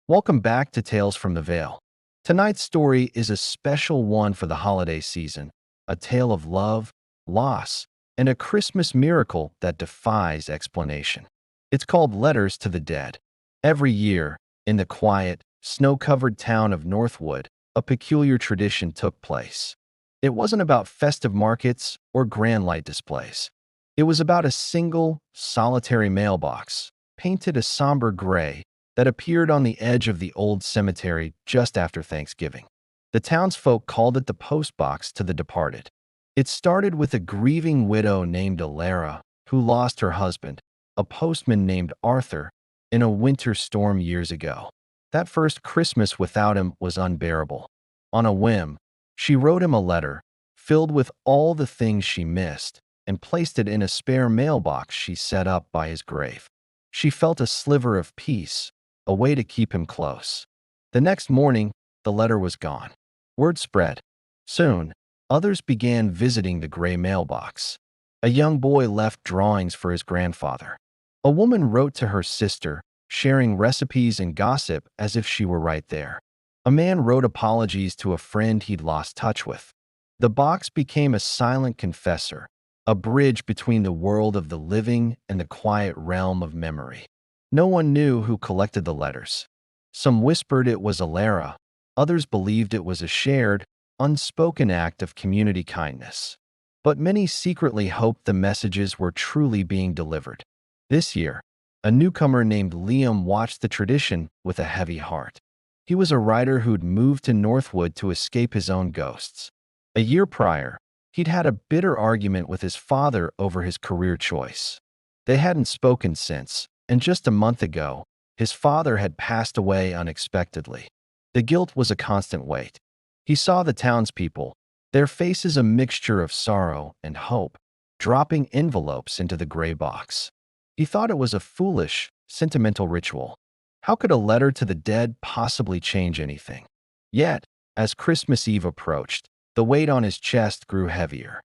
Welcome back to Tales from the Vale. Tonight's story is a special one for the holiday season, a tale of love, loss, and a Christmas miracle that defies explanation. It's called Letters to the Dead. Every year, in the quiet, snow-covered town of Northwood, a peculiar tradition took place. It wasn't about festive markets or grand light displays. It was about a single, solitary mailbox, painted a somber gray, that appeared on the edge of the old cemetery just after Thanksgiving. The townsfolk called it the post box to the departed. It started with a grieving widow named Alara, who lost her husband, a postman named Arthur, in a winter storm years ago. That first Christmas without him was unbearable. On a whim, she wrote him a letter, filled with all the things she missed, and placed it in a spare mailbox she set up by his grave. She felt a sliver of peace, a way to keep him close. The next morning, the letter was gone. Word spread. Soon, others began visiting the gray mailbox. A young boy left drawings for his grandfather. A woman wrote to her sister, sharing recipes and gossip as if she were right there. A man wrote apologies to a friend he'd lost touch with. The box became a silent confessor, a bridge between the world of the living and the quiet realm of memory. No one knew who collected the letters. Some whispered it was Alara, others believed it was a shared, unspoken act of community kindness. But many secretly hoped the messages were truly being delivered. This year, a newcomer named Liam watched the tradition with a heavy heart. He was a writer who'd moved to Northwood to escape his own ghosts. A year prior, he'd had a bitter argument with his father over his career choice. They hadn't spoken since, and just a month ago, his father had passed away unexpectedly. The guilt was a constant weight. He saw the townspeople, their faces a mixture of sorrow and hope, dropping envelopes into the gray box. He thought it was a foolish, sentimental ritual. How could a letter to the dead possibly change anything? Yet, as Christmas Eve approached, the weight on his chest grew heavier.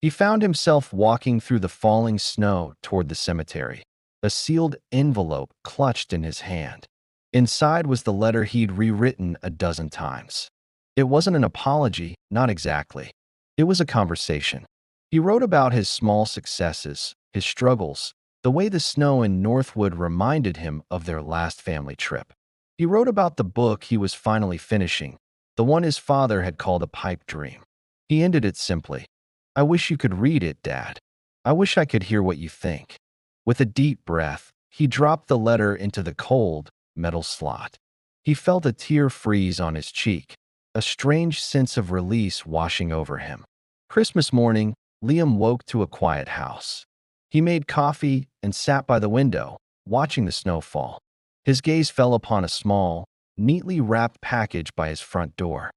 He found himself walking through the falling snow toward the cemetery, a sealed envelope clutched in his hand. Inside was the letter he'd rewritten a dozen times. It wasn't an apology, not exactly. It was a conversation. He wrote about his small successes, his struggles, the way the snow in Northwood reminded him of their last family trip. He wrote about the book he was finally finishing, the one his father had called a pipe dream. He ended it simply. "I wish you could read it, Dad. I wish I could hear what you think." With a deep breath, he dropped the letter into the cold, metal slot. He felt a tear freeze on his cheek, a strange sense of release washing over him. Christmas morning, Liam woke to a quiet house. He made coffee and sat by the window, watching the snow fall. His gaze fell upon a small, neatly wrapped package by his front door.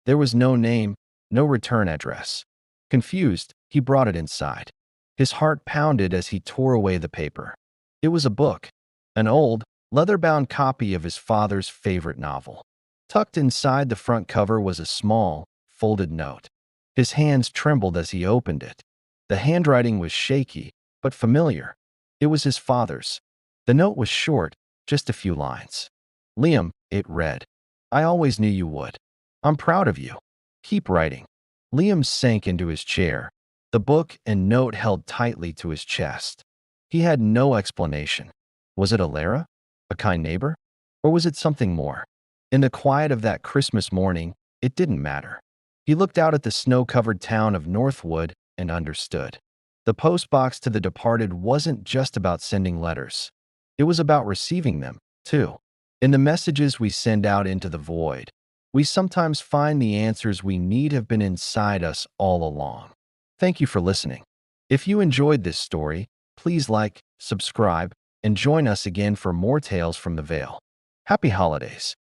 There was no name, no return address. Confused, he brought it inside. His heart pounded as he tore away the paper. It was a book, an old, leather-bound copy of his father's favorite novel. Tucked inside the front cover was a small, folded note. His hands trembled as he opened it. The handwriting was shaky, but familiar. It was his father's. The note was short, just a few lines. "Liam," it read, "I always knew you would. I'm proud of you. Keep writing." Liam sank into his chair, the book and note held tightly to his chest. He had no explanation. Was it Alara? A kind neighbor? Or was it something more? In the quiet of that Christmas morning, it didn't matter. He looked out at the snow-covered town of Northwood and understood. The postbox to the departed wasn't just about sending letters. It was about receiving them, too. In the messages we send out into the void, we sometimes find the answers we need have been inside us all along. Thank you for listening. If you enjoyed this story, please like, subscribe, and join us again for more tales from the Vale. Happy holidays!